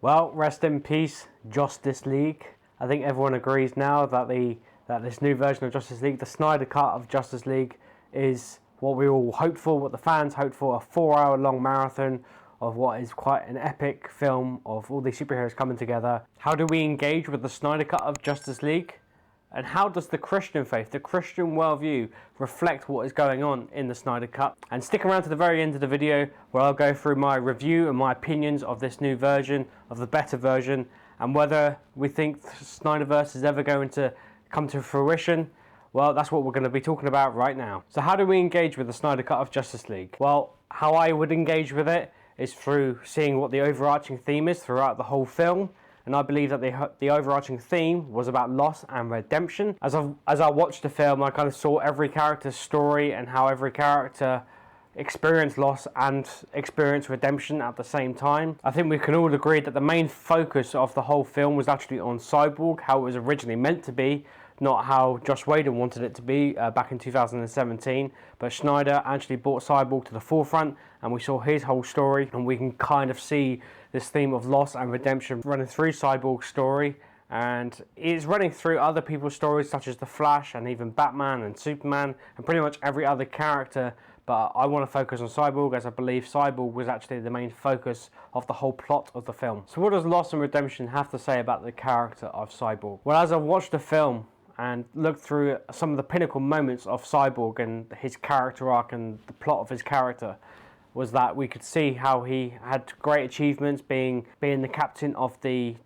Well, rest in peace, Justice League. I think everyone agrees now that this new version of Justice League, the Snyder Cut of Justice League, is what we all hoped for, what the fans hoped for, a 4-hour long marathon of what is quite an epic film of all these superheroes coming together. How do we engage with the Snyder Cut of Justice League? And how does the Christian faith, the Christian worldview, reflect what is going on in the Snyder Cut? And stick around to the very end of the video where I'll go through my review and my opinions of this new version, of the better version, and whether we think Snyderverse is ever going to come to fruition. Well, that's what we're going to be talking about right now. So how do we engage with the Snyder Cut of Justice League? Well, how I would engage with it is through seeing what the overarching theme is throughout the whole film. And I believe that the overarching theme was about loss and redemption. As I watched the film, I kind of saw every character's story and how every character experienced loss and experienced redemption at the same time. I think we can all agree that the main focus of the whole film was actually on Cyborg, how it was originally meant to be, not how Joss Whedon wanted it to be back in 2017. But Snyder actually brought Cyborg to the forefront, and we saw his whole story, and we can kind of see this theme of loss and redemption running through Cyborg's story, and it's running through other people's stories such as The Flash and even Batman and Superman and pretty much every other character. But I want to focus on Cyborg, as I believe Cyborg was actually the main focus of the whole plot of the film. So what does loss and redemption have to say about the character of Cyborg? Well, as I watched the film and looked through some of the pinnacle moments of Cyborg and his character arc and the plot of his character, was that we could see how he had great achievements being the captain of the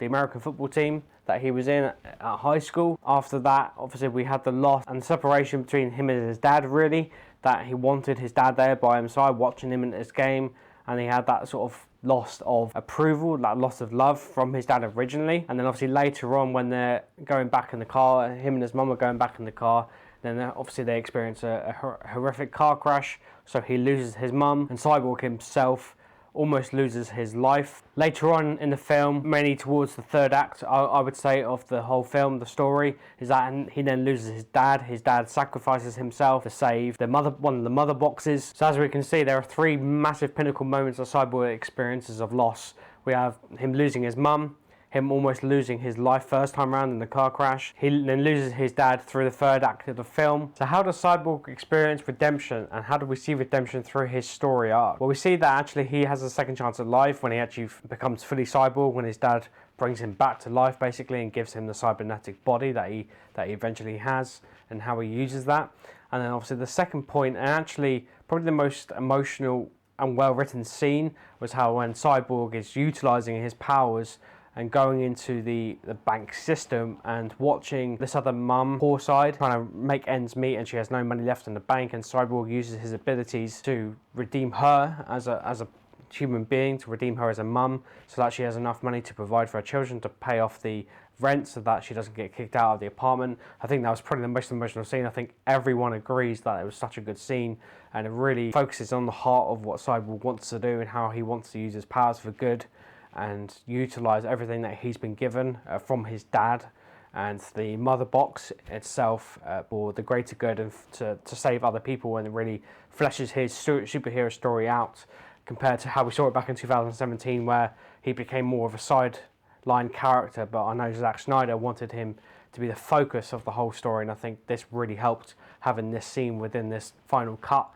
American football team that he was in at high school. After that, obviously, we had the loss and separation between him and his dad, really, that he wanted his dad there by his side, watching him in his game, and he had that sort of loss of approval, that loss of love from his dad originally. And then obviously later on, when they're going back in the car, him and his mum are going back in the car, then obviously they experience a horrific car crash, so he loses his mum, and Cyborg himself almost loses his life. Later on in the film, mainly towards the third act, I would say, of the whole film, the story, is that he then loses his dad. His dad sacrifices himself to save one of the mother boxes. So as we can see, there are three massive pinnacle moments that Cyborg experiences of loss. We have him losing his mum, him almost losing his life first time around in the car crash. He then loses his dad through the third act of the film. So how does Cyborg experience redemption, and how do we see redemption through his story arc? Well, we see that actually he has a second chance at life when he actually becomes fully cyborg, when his dad brings him back to life basically and gives him the cybernetic body that he eventually has, and how he uses that. And then obviously the second point, and actually probably the most emotional and well written scene, was how when Cyborg is utilizing his powers and going into the bank system and watching this other mum, poor side, trying to make ends meet, and she has no money left in the bank, and Cyborg uses his abilities to redeem her as a human being, to redeem her as a mum, so that she has enough money to provide for her children, to pay off the rent so that she doesn't get kicked out of the apartment. I think that was probably the most emotional scene. I think everyone agrees that it was such a good scene, and it really focuses on the heart of what Cyborg wants to do and how he wants to use his powers for good and utilize everything that he's been given from his dad and the mother box itself for the greater good and to save other people, and it really fleshes his superhero story out compared to how we saw it back in 2017, where he became more of a sideline character. But I know Zack Snyder wanted him to be the focus of the whole story, and I think this really helped having this scene within this final cut,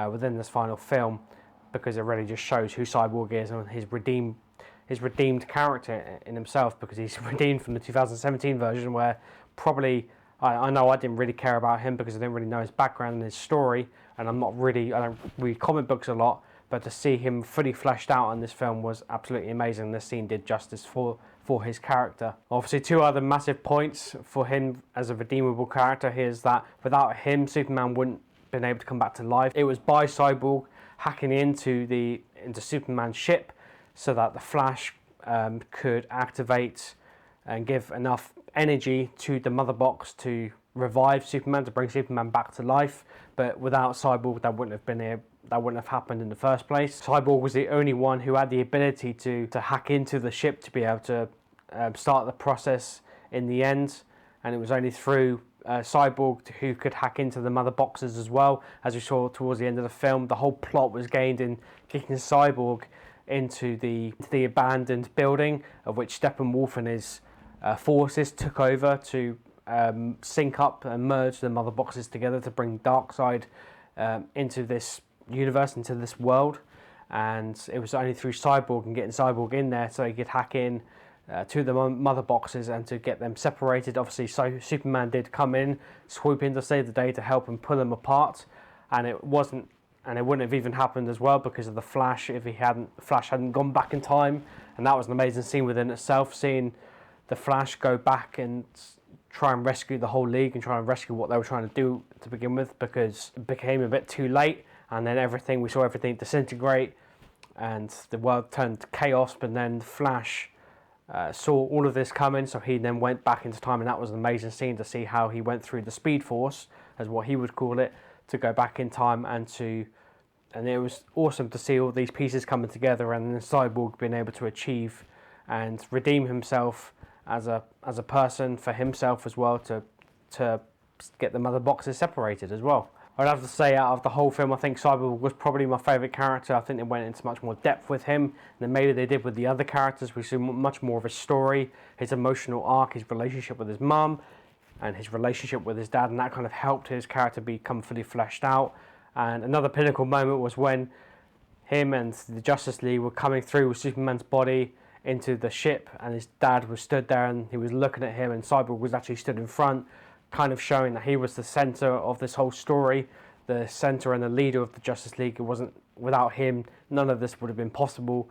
within this final film, because it really just shows who Cyborg is and his redeemed character in himself, because he's redeemed from the 2017 version, where probably I know I didn't really care about him because I didn't really know his background and his story, and I don't read comic books a lot, but to see him fully fleshed out in this film was absolutely amazing. This scene did justice for his character. Obviously, two other massive points for him as a redeemable character here is that without him, Superman wouldn't have been able to come back to life. It was by Cyborg hacking into Superman's ship, so that the Flash could activate and give enough energy to the mother box to revive Superman, to bring Superman back to life. But without Cyborg, that wouldn't have happened in the first place. Cyborg was the only one who had the ability to hack into the ship to be able to start the process in the end, and it was only through Cyborg who could hack into the mother boxes as well. As we saw towards the end of the film, the whole plot was gained in kicking Cyborg into the abandoned building, of which Steppenwolf and his forces took over to sync up and merge the mother boxes together to bring Darkseid into this universe, into this world. And it was only through Cyborg and getting Cyborg in there so he could hack in to the mother boxes and to get them separated. Obviously, so Superman did come in, swoop in to save the day to help and pull them apart, and it wouldn't have even happened as well because of the Flash if Flash hadn't gone back in time. And that was an amazing scene within itself, seeing the Flash go back and try and rescue the whole league and try and rescue what they were trying to do to begin with, because it became a bit too late, and then we saw everything disintegrate and the world turned to chaos. But then Flash saw all of this coming, so he then went back into time, and that was an amazing scene to see how he went through the Speed Force, as what he would call it, to go back in time and it was awesome to see all these pieces coming together, and then Cyborg being able to achieve and redeem himself as a person for himself as well, to get the mother boxes separated as well. I'd have to say, out of the whole film, I think Cyborg was probably my favourite character. I think they went into much more depth with him than maybe they did with the other characters. We see much more of his story, his emotional arc, his relationship with his mum, and his relationship with his dad, and that kind of helped his character become fully fleshed out. And another pinnacle moment was when him and the Justice League were coming through with Superman's body into the ship, and his dad was stood there and he was looking at him, and Cyborg was actually stood in front, kind of showing that he was the centre of this whole story, the centre and the leader of the Justice League. It wasn't, without him, none of this would have been possible.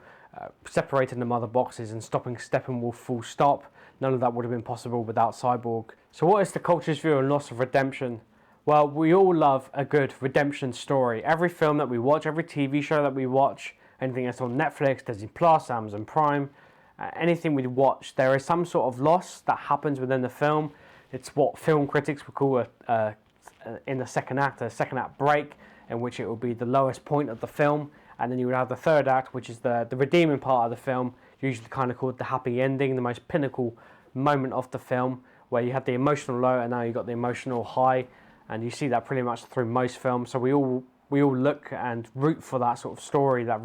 Separating the mother boxes and stopping Steppenwolf full stop, none of that would have been possible without Cyborg. So what is the culture's view on loss of redemption? Well, we all love a good redemption story. Every film that we watch, every TV show that we watch, anything that's on Netflix, Disney Plus, Amazon Prime, anything we watch, there is some sort of loss that happens within the film. It's what film critics would call in the second act, a second act break, in which it will be the lowest point of the film, and then you would have the third act, which is the redeeming part of the film, usually kind of called the happy ending, the most pinnacle moment of the film, where you had the emotional low and now you got the emotional high, and you see that pretty much through most films. So we all look and root for that sort of story, that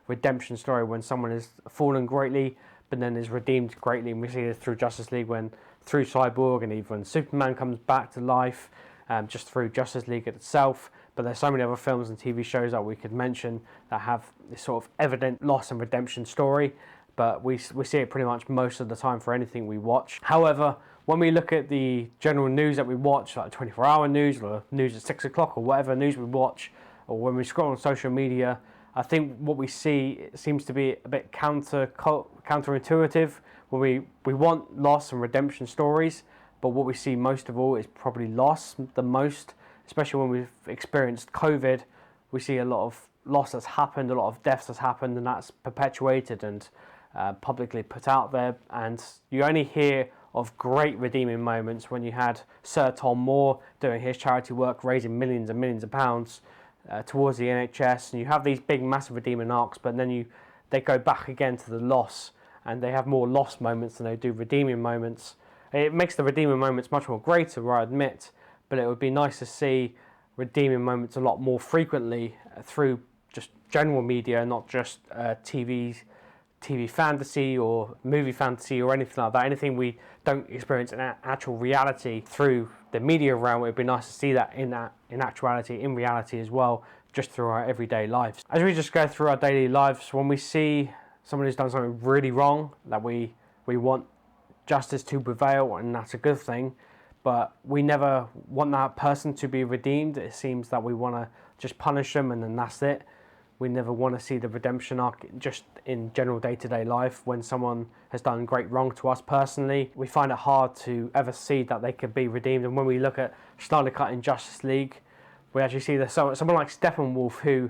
redemption story, when someone has fallen greatly but then is redeemed greatly. And we see it through Justice League, through Cyborg, and even when Superman comes back to life, just through Justice League itself. But there's so many other films and TV shows that we could mention that have this sort of evident loss and redemption story, but we see it pretty much most of the time for anything we watch. However, when we look at the general news that we watch, like 24-hour news or news at 6 o'clock or whatever news we watch, or when we scroll on social media, I think what we see seems to be a bit counterintuitive. When we want loss and redemption stories, but what we see most of all is probably loss the most, especially when we've experienced COVID. We see a lot of loss that's happened, a lot of deaths that's happened, and that's perpetuated and publicly put out there. And you only hear of great redeeming moments when you had Sir Tom Moore doing his charity work, raising millions and millions of pounds towards the NHS, and you have these big massive redeeming arcs, but then they go back again to the loss, and they have more lost moments than they do redeeming moments. It makes the redeeming moments much more greater, I admit, but it would be nice to see redeeming moments a lot more frequently through just general media, not just TV fantasy or movie fantasy or anything like that. Anything we don't experience in actual reality through the media realm, it would be nice to see that in actuality, in reality as well, just through our everyday lives. As we just go through our daily lives, when we see someone who's done something really wrong, that we want justice to prevail, and that's a good thing, but we never want that person to be redeemed. It seems that we want to just punish them and then that's it. We never want to see the redemption arc just in general day-to-day life. When someone has done great wrong to us personally, we find it hard to ever see that they could be redeemed. And when we look at Snyder Cut in Justice League, we actually see that someone like Steppenwolf, who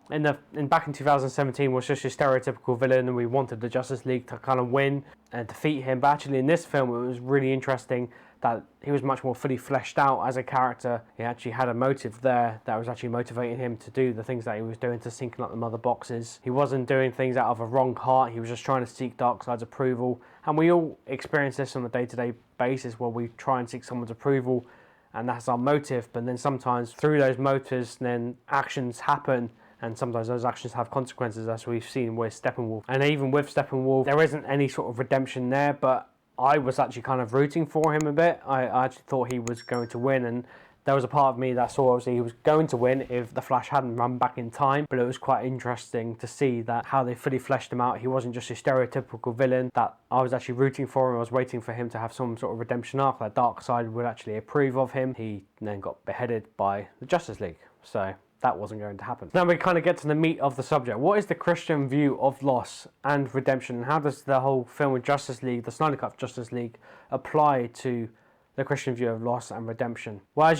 back in 2017 was just a stereotypical villain, and we wanted the Justice League to kind of win and defeat him. But actually in this film, it was really interesting that he was much more fully fleshed out as a character. He actually had a motive there that was actually motivating him to do the things that he was doing, to syncing up the mother boxes. He wasn't doing things out of a wrong heart. He was just trying to seek Darkseid's approval. And we all experience this on a day-to-day basis, where we try and seek someone's approval, and that's our motive. But then sometimes through those motives, then actions happen and sometimes those actions have consequences, as we've seen with Steppenwolf. And even with Steppenwolf, there isn't any sort of redemption there, but I was actually kind of rooting for him a bit. I actually thought he was going to win, and there was a part of me that saw obviously he was going to win if the Flash hadn't run back in time, but it was quite interesting to see that how they fully fleshed him out. He wasn't just a stereotypical villain, that I was actually rooting for him. I was waiting for him to have some sort of redemption arc, that Darkseid would actually approve of him. He then got beheaded by the Justice League, so that wasn't going to happen. Now we kind of get to the meat of the subject. What is the Christian view of loss and redemption, and how does the whole film of Justice League, the Snyder Cut of Justice League, apply to the Christian view of loss and redemption? Well,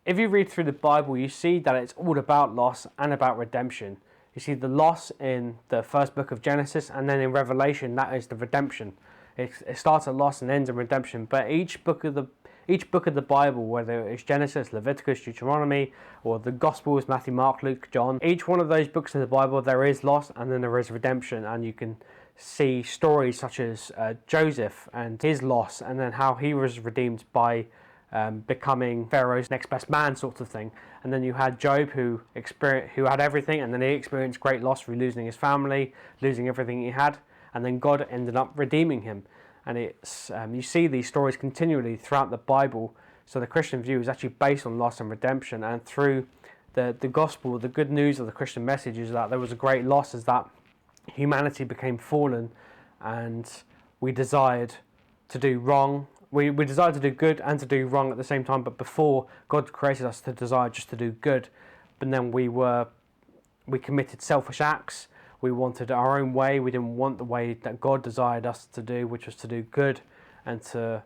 if you read through the Bible, you see that it's all about loss and about redemption. You see the loss in the first book of Genesis, and then in Revelation, that is the redemption. It starts at loss and ends in redemption. But each book of the Bible, whether it's Genesis, Leviticus, Deuteronomy, or the Gospels, Matthew, Mark, Luke, John, each one of those books in the Bible, there is loss and then there is redemption. And you can see stories such as Joseph and his loss, and then how he was redeemed by becoming Pharaoh's next best man, sort of thing. And then you had Job, who had everything, and then he experienced great loss through losing his family, losing everything he had, and then God ended up redeeming him. And it's you see these stories continually throughout the Bible. So the Christian view is actually based on loss and redemption. And through the gospel, the good news of the Christian message is that there was a great loss, is that humanity became fallen, and we desired to do wrong. We desired to do good and to do wrong at the same time. But before, God created us to desire just to do good. But then we committed selfish acts. We wanted our own way. We didn't want the way that God desired us to do, which was to do good and to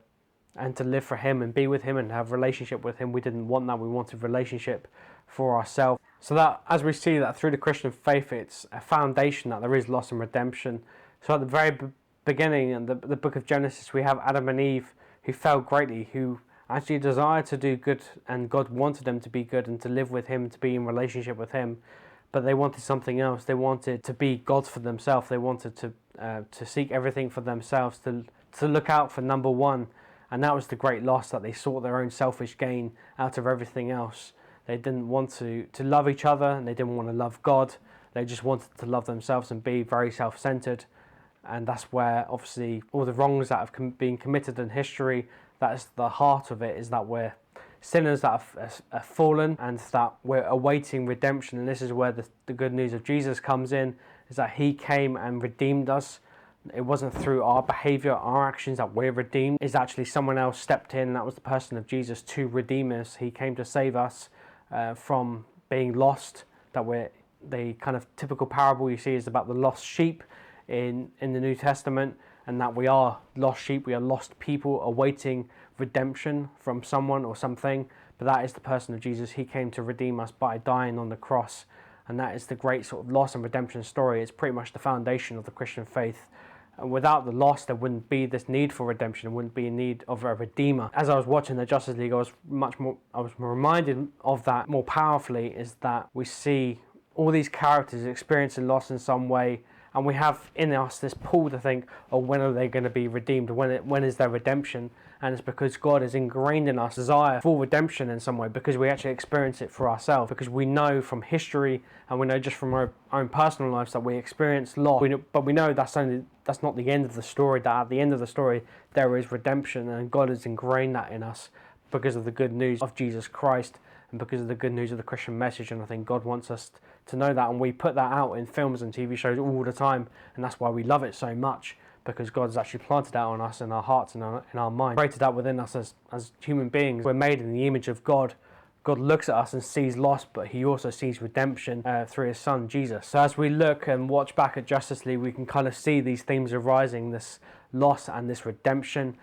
live for Him and be with Him and have a relationship with Him. We didn't want that. We wanted relationship for ourselves. So that, as we see that through the Christian faith, it's a foundation that there is loss and redemption. So at the very beginning in the book of Genesis, we have Adam and Eve who fell greatly, who actually desired to do good, and God wanted them to be good and to live with Him, to be in relationship with Him. But they wanted something else. They wanted to be gods for themselves. They wanted to seek everything for themselves, to look out for number one. And that was the great loss, that they sought their own selfish gain out of everything else. They didn't want to love each other, and they didn't want to love God. They just wanted to love themselves and be very self-centered. And that's where, obviously, all the wrongs that have been committed in history, that is the heart of it, is that we're sinners that have fallen, and that we're awaiting redemption. And this is where the good news of Jesus comes in, is that He came and redeemed us. It wasn't through our behaviour, our actions, that we're redeemed. It's actually someone else stepped in, and that was the person of Jesus to redeem us. He came to save us from being lost. That we're, the kind of typical parable you see is about the lost sheep in the New Testament, and that we are lost sheep, we are lost people awaiting redemption from someone or something. But that is the person of Jesus. He came to redeem us by dying on the cross, and that is the great sort of loss and redemption story. It's pretty much the foundation of the Christian faith. And without the loss, there wouldn't be this need for redemption. There wouldn't be a need of a redeemer. As I was watching the Justice League, I was reminded of that more powerfully, is that we see all these characters experiencing loss in some way. And we have in us this pull to think, oh, when are they going to be redeemed? When is their redemption? And it's because God has ingrained in us desire for redemption in some way, because we actually experience it for ourselves, because we know from history and we know just from our own personal lives that we experience loss. But we know that's not the end of the story, that at the end of the story there is redemption, and God has ingrained that in us because of the good news of Jesus Christ and because of the good news of the Christian message. And I think God wants us to know that, and we put that out in films and TV shows all the time, and that's why we love it so much, because God has actually planted that on us in our hearts and in our mind, created that within us as human beings. We're made in the image of God. God looks at us and sees loss, but He also sees redemption through His Son, Jesus. So as we look and watch back at Justice League, we can kind of see these themes arising, this loss and this redemption,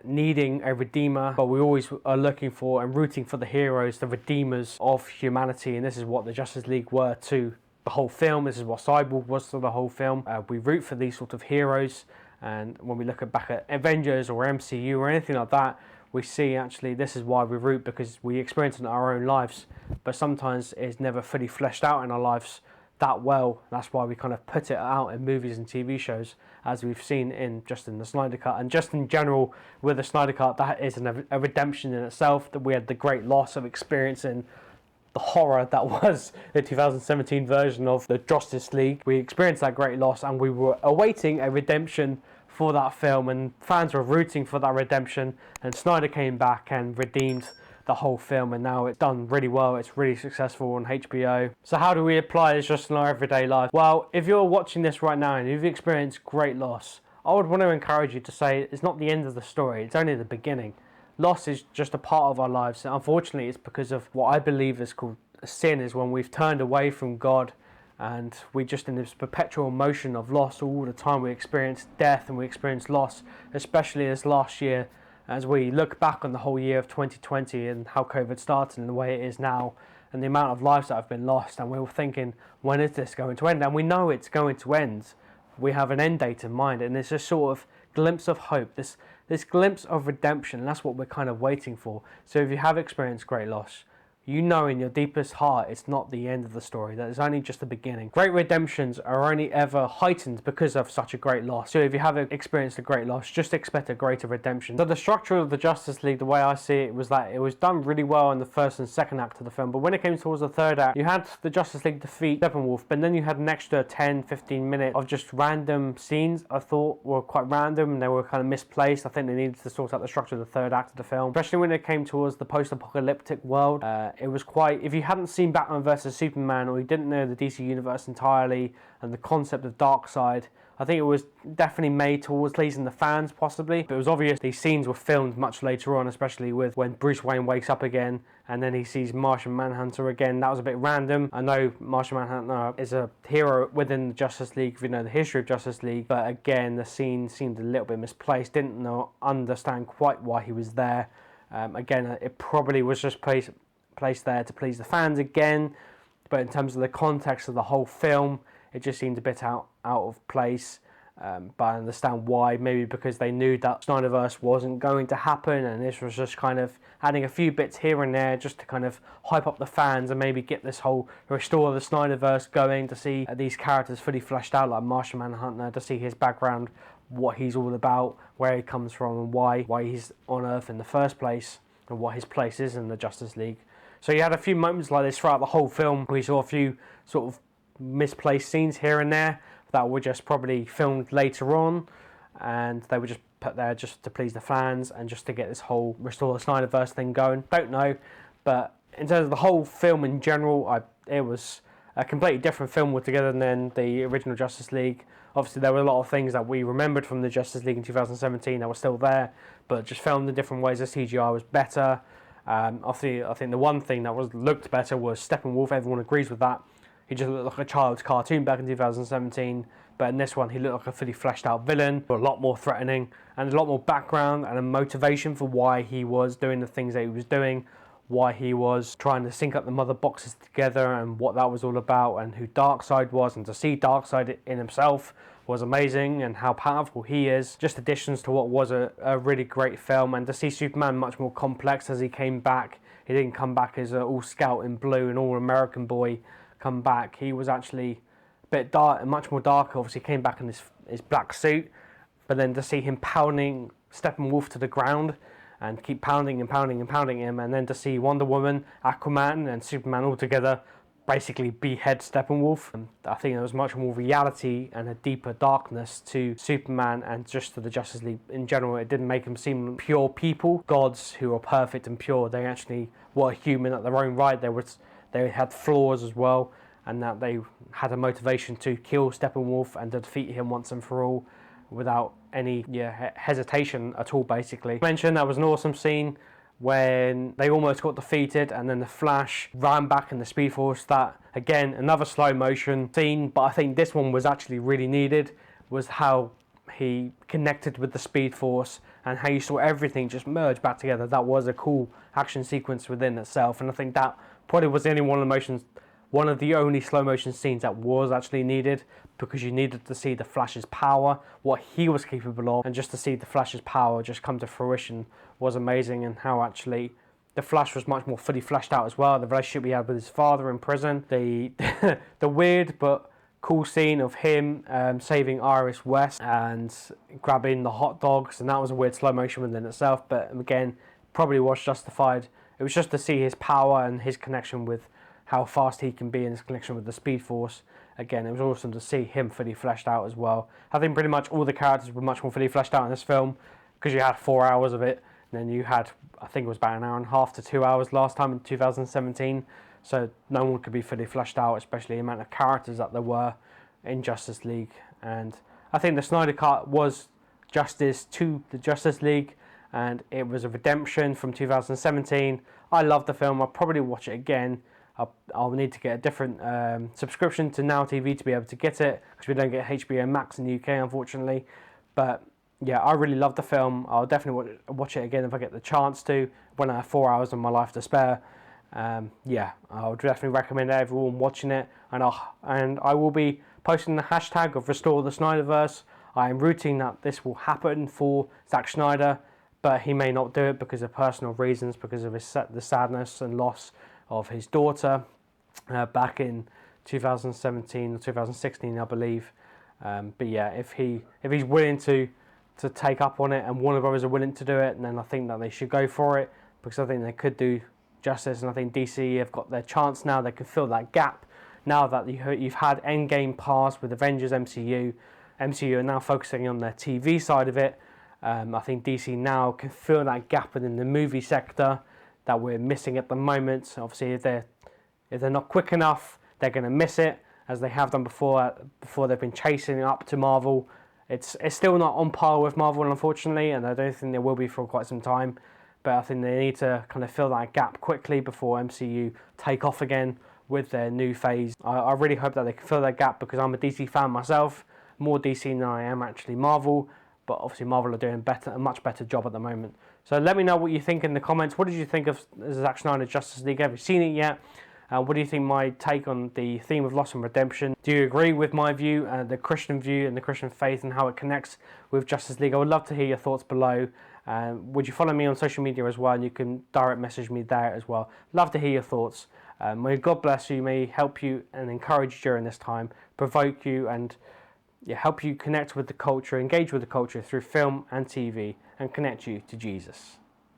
needing a redeemer, but we always are looking for and rooting for the heroes, the redeemers of humanity. And this is what the Justice League were to the whole film. This is what Cyborg was to the whole film. We root for these sort of heroes, and when we look back at Avengers or MCU or anything like that, we see actually this is why we root, because we experience it in our own lives, but sometimes it's never fully fleshed out in our lives that well. That's why we kind of put it out in movies and TV shows, as we've seen in the Snyder Cut. And just in general with the Snyder Cut, that is a redemption in itself, that we had the great loss of experiencing the horror that was the 2017 version of the Justice League. We experienced that great loss, and we were awaiting a redemption for that film, and fans were rooting for that redemption, and Snyder came back and redeemed the whole film, and now it's done really well. It's really successful on HBO. So how do we apply this just in our everyday life? Well, if you're watching this right now and you've experienced great loss, I would want to encourage you to say it's not the end of the story, it's only the beginning. Loss is just a part of our lives. Unfortunately, it's because of what I believe is called sin, is when we've turned away from God, and we just in this perpetual motion of loss all the time. We experience death and we experience loss, especially this last year, as we look back on the whole year of 2020 and how COVID started and the way it is now, and the amount of lives that have been lost. And we were thinking, when is this going to end? And we know it's going to end. We have an end date in mind, and it's a sort of glimpse of hope, this glimpse of redemption, and that's what we're kind of waiting for. So if you have experienced great loss, you know in your deepest heart it's not the end of the story, that it's only just the beginning. Great redemptions are only ever heightened because of such a great loss. So if you have experienced a great loss, just expect a greater redemption. So the structure of the Justice League, the way I see it, was that it was done really well in the first and second act of the film, but when it came towards the third act, you had the Justice League defeat Steppenwolf, but then you had an extra 10-15 minutes of just random scenes I thought were quite random, and they were kind of misplaced. I think they needed to sort out the structure of the third act of the film, especially when it came towards the post-apocalyptic world. It was quite, if you hadn't seen Batman vs Superman, or you didn't know the DC universe entirely and the concept of Darkseid, I think it was definitely made towards pleasing the fans, possibly. But it was obvious these scenes were filmed much later on, especially with when Bruce Wayne wakes up again and then he sees Martian Manhunter again. That was a bit random. I know Martian Manhunter is a hero within the Justice League, if you know the history of Justice League, but again, the scene seemed a little bit misplaced. Didn't understand quite why he was there. Again, it probably was just placed there to please the fans again, but in terms of the context of the whole film, it just seemed a bit out of place. But I understand why, maybe because they knew that Snyderverse wasn't going to happen, and this was just kind of adding a few bits here and there just to kind of hype up the fans and maybe get this whole restore the Snyderverse going, to see these characters fully fleshed out, like Martian Manhunter, to see his background, what he's all about, where he comes from, and why he's on Earth in the first place, and what his place is in the Justice League. So you had a few moments like this throughout the whole film. We saw a few sort of misplaced scenes here and there that were just probably filmed later on, and they were just put there just to please the fans and just to get this whole Restore the Snyderverse thing going. Don't know, but in terms of the whole film in general, it was a completely different film altogether than the original Justice League. Obviously, there were a lot of things that we remembered from the Justice League in 2017 that were still there, but just filmed in different ways. The CGI was better. I think the one thing that looked better was Steppenwolf. Everyone agrees with that. He just looked like a child's cartoon back in 2017, but in this one he looked like a fully fleshed out villain, a lot more threatening, and a lot more background and a motivation for why he was doing the things that he was doing, why he was trying to sync up the mother boxes together, and what that was all about, and who Darkseid was, and to see Darkseid in himself was amazing, and how powerful he is. Just additions to what was a really great film, and to see Superman much more complex as he came back. He didn't come back as an all scout in blue and all American boy come back. He was actually a bit dark and much more dark. Obviously he came back in his black suit, but then to see him pounding Steppenwolf to the ground and keep pounding and pounding and pounding him, and then to see Wonder Woman, Aquaman and Superman all together basically behead Steppenwolf. I think there was much more reality and a deeper darkness to Superman and just to the Justice League in general. It didn't make them seem pure people, gods who are perfect and pure. They actually were human at their own right. They had flaws as well, and that they had a motivation to kill Steppenwolf and to defeat him once and for all without any hesitation at all, basically. I mentioned that was an awesome scene when they almost got defeated, and then the Flash ran back in the Speed Force. That, again, another slow motion scene, but I think this one was actually really needed, was how he connected with the Speed Force and how you saw everything just merge back together. That was a cool action sequence within itself, and I think that probably was the only one of the only slow motion scenes that was actually needed, because you needed to see the Flash's power, what he was capable of, and just to see the Flash's power just come to fruition was amazing, and how actually the Flash was much more fully fleshed out as well. The relationship he had with his father in prison, the the weird but cool scene of him saving Iris West and grabbing the hot dogs, and that was a weird slow motion within itself, but again, probably was justified. It was just to see his power and his connection with how fast he can be in his connection with the Speed Force. Again, it was awesome to see him fully fleshed out as well. I think pretty much all the characters were much more fully fleshed out in this film, because you had 4 hours of it, and then you had, I think it was about an hour and a half to 2 hours last time in 2017, so no one could be fully fleshed out, especially the amount of characters that there were in Justice League. And I think the Snyder Cut was justice to the Justice League, and it was a redemption from 2017. I love the film. I'll probably watch it again. I'll need to get a different subscription to Now TV to be able to get it, because we don't get HBO Max in the UK, unfortunately. But yeah, I really love the film. I'll definitely watch it again if I get the chance to, when I have 4 hours of my life to spare. Yeah, I would definitely recommend everyone watching it, and I will be posting the hashtag of Restore the Snyderverse. I am rooting that this will happen for Zack Snyder, but he may not do it because of personal reasons, because of the sadness and loss of his daughter back in 2017 or 2016, I believe. But yeah, if he's willing to take up on it, and Warner Brothers are willing to do it, then I think that they should go for it, because I think they could do justice, and I think DC have got their chance now. They can fill that gap now that you've had Endgame pass with Avengers MCU. MCU are now focusing on their TV side of it. I think DC now can fill that gap within the movie sector that we're missing at the moment. Obviously, if they're not quick enough, they're going to miss it, as they have done before they've been chasing up to Marvel. It's still not on par with Marvel, unfortunately, and I don't think they will be for quite some time. But I think they need to kind of fill that gap quickly before MCU take off again with their new phase. I really hope that they can fill that gap, because I'm a DC fan myself, more DC than I am actually Marvel. But obviously Marvel are doing a much better job at the moment. So let me know what you think in the comments. What did you think of Zack Snyder Justice League? Have you seen it yet? What do you think my take on the theme of loss and redemption? Do you agree with my view, the Christian view and the Christian faith, and how it connects with Justice League? I would love to hear your thoughts below. Would you follow me on social media as well? And you can direct message me there as well. Love to hear your thoughts. May God bless you, may He help you and encourage you during this time, provoke you, and help you connect with the culture, engage with the culture through film and TV, and connect you to Jesus.